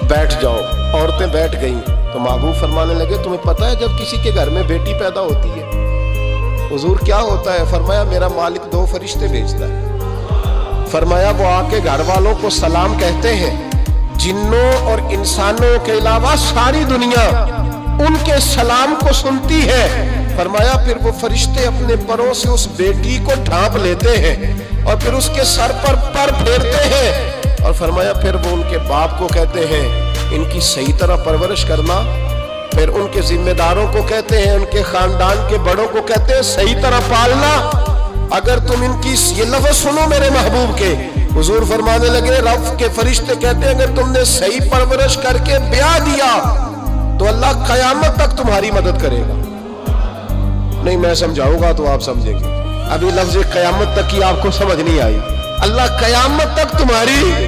बैठ जाओ। औरतें बैठ गईं तो महबूब फरमाने लगे, तुम्हें पता है जब किसी के घर में बेटी पैदा होती है हुजूर क्या होता है? फरमाया मेरा मालिक 2 फरिश्ते भेजता है। फरमाया वो आके घर वालों को सलाम कहते हैं, जिन्नों और इंसानों के अलावा सारी दुनिया उनके सलाम को सुनती है। फरमाया फिर वो फरिश्ते अपने परों से उस बेटी को ढांप लेते हैं और फिर उसके सर पर फेरते हैं और फरमाया फिर वो उनके बाप को कहते हैं इनकी सही तरह परवरिश करना। फिर उनके जिम्मेदारों को कहते हैं, उनके खानदान के बड़ों को कहते हैं सही तरह पालना। अगर तुम इनकी ये लफ्ज़ सुनो मेरे महबूब के, हुजूर फरमाने लगे रब के फरिश्ते कहते हैं अगर तुमने सही परवरिश करके ब्याह दिया तो अल्लाह कयामत तक तुम्हारी मदद करेगा। नहीं मैं समझाऊंगा तो आप समझेंगे, अभी लफ्ज़ कयामत तक की आपको समझ नहीं आई। अल्लाह कयामत तक तुम्हारी